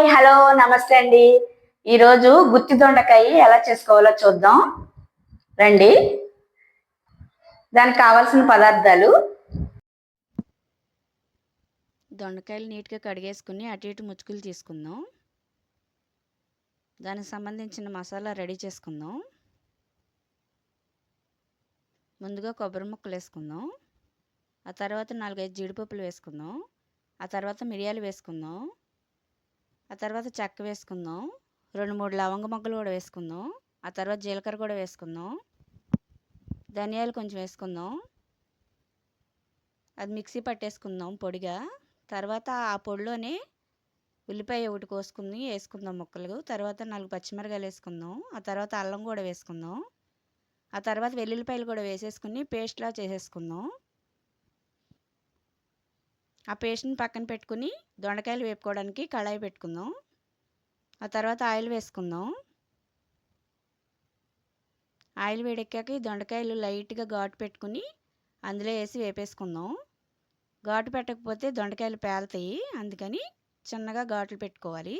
Hi hello నమస్తే అండి. ఈరోజు గుత్తి దొండకాయ ఎలా చేసుకోవాలో చూద్దాం రండి. దానికి కావాల్సిన పదార్థాలు: దొండకాయలు నీట్గా కడిగేసుకుని అటు ఇటు ముచ్చుకులు తీసుకుందాం. దానికి సంబంధించిన మసాలా రెడీ చేసుకుందాం. ముందుగా కొబ్బరి ముక్కలు వేసుకుందాం. ఆ తర్వాత 4-5 జీడిపప్పులు వేసుకుందాం. ఆ తర్వాత మిరియాలు వేసుకుందాం. ఆ తర్వాత చెక్క వేసుకుందాం. 2-3 లవంగ మొగ్గలు కూడా వేసుకుందాం. ఆ తర్వాత జీలకర్ర కూడా వేసుకుందాం. ధనియాలు కొంచెం వేసుకుందాం. అది మిక్సీ పట్టేసుకుందాం పొడిగా. తర్వాత ఆ పొడిలోనే ఉల్లిపాయ ఒకటి కోసుకుని వేసుకుందాం ముక్కలు. తర్వాత 4 పచ్చిమిరకాయలు వేసుకుందాం. ఆ తర్వాత అల్లం కూడా వేసుకుందాం. ఆ తర్వాత వెల్లుల్లిపాయలు కూడా వేసేసుకుని పేస్ట్లా చేసేసుకుందాం. ఆ పేస్ట్ని పక్కన పెట్టుకుని దొండకాయలు వేపుకోవడానికి కళాయి పెట్టుకుందాం. ఆ తర్వాత ఆయిల్ వేసుకుందాం. ఆయిల్ వేడెక్కాక ఈ దొండకాయలు లైట్గా ఘాటు పెట్టుకుని అందులో వేసి వేపేసుకుందాం. ఘాటు పెట్టకపోతే దొండకాయలు పేలుతాయి, అందుకని చిన్నగా ఘాట్లు పెట్టుకోవాలి.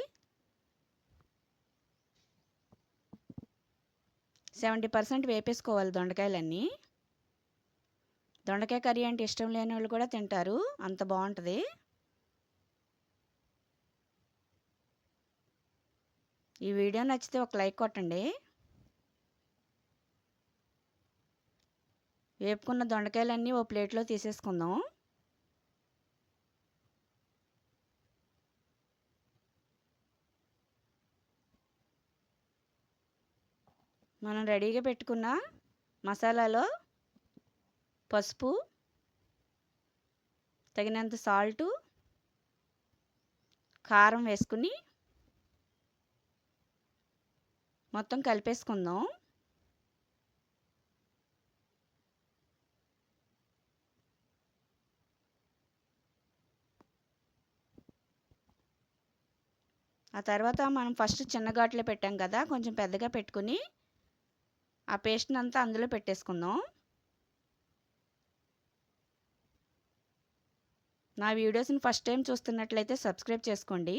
70% వేపేసుకోవాలి దొండకాయలన్నీ. దొండకాయ కర్రీ అంటే ఇష్టం లేని వాళ్ళు కూడా తింటారు, అంత బాగుంటుంది. ఈ వీడియో నచ్చితే ఒక లైక్ కొట్టండి. వేపుకున్న దొండకాయలన్నీ ఓ ప్లేట్లో తీసేసుకుందాం. మనం రెడీగా పెట్టుకున్న మసాలాలో పసుపు, తగినంత సాల్టు, కారం వేసుకుని మొత్తం కలిపేసుకుందాం. ఆ తర్వాత మనం ఫస్ట్ చిన్న ఘాట్లో పెట్టాం కదా, కొంచెం పెద్దగా పెట్టుకుని ఆ పేస్ట్ని అంతా అందులో పెట్టేసుకుందాం. నా వీడియోస్ని ఫస్ట్ టైం చూస్తున్నట్లయితే సబ్స్క్రైబ్ చేసుకోండి.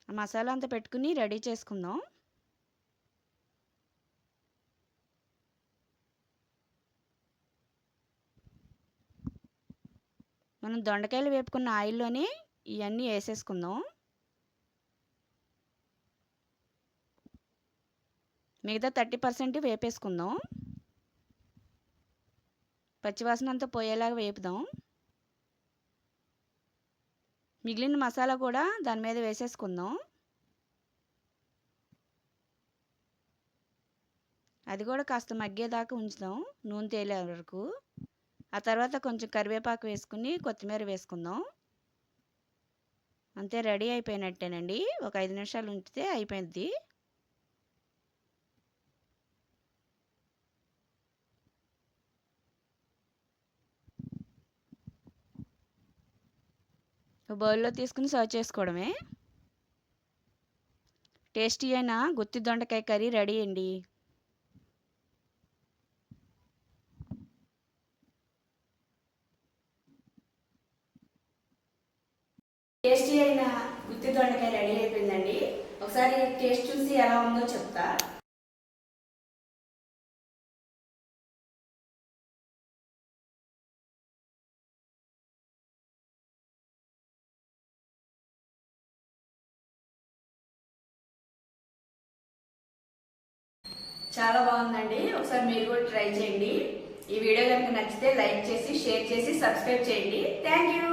ఆ మసాలా అంతా పెట్టుకుని రెడీ చేసుకుందాం. మనం దొండకాయలు వేపుకున్న ఆయిల్లోనే ఇవన్నీ వేసేసుకుందాం. మిగతా 30% వేపేసుకుందాం. పచ్చివాసన అంతా పోయేలాగా వేపుదాం. మిగిలిన మసాలా కూడా దాని మీద వేసేసుకుందాం. అది కూడా కాస్త మగ్గేదాకా ఉంచుదాం, నూనె తేలే వరకు. ఆ తర్వాత కొంచెం కరివేపాకు వేసుకుని కొత్తిమీర వేసుకుందాం. అంతే, రెడీ అయిపోయినట్టేనండి. ఒక 5 నిమిషాలు ఉంచితే అయిపోయింది. బౌల్లో తీసుకుని సర్వ్ చేసుకోవడమే. టేస్టీ అయిన గుత్తి దొండకాయ కర్రీ రెడీ అండి. టేస్టీ అయిన గుత్తి దొండకాయ రెడీ అయిపోయిందండి. ఒకసారి టేస్ట్ చూసి ఎలా ఉందో చెప్తా. చాలా బాగుందండి. ఒకసారి మీరు కూడా ట్రై చేయండి. ఈ వీడియో కనుక నచ్చితే లైక్ చేసి, షేర్ చేసి, సబ్స్క్రైబ్ చేయండి. Thank you.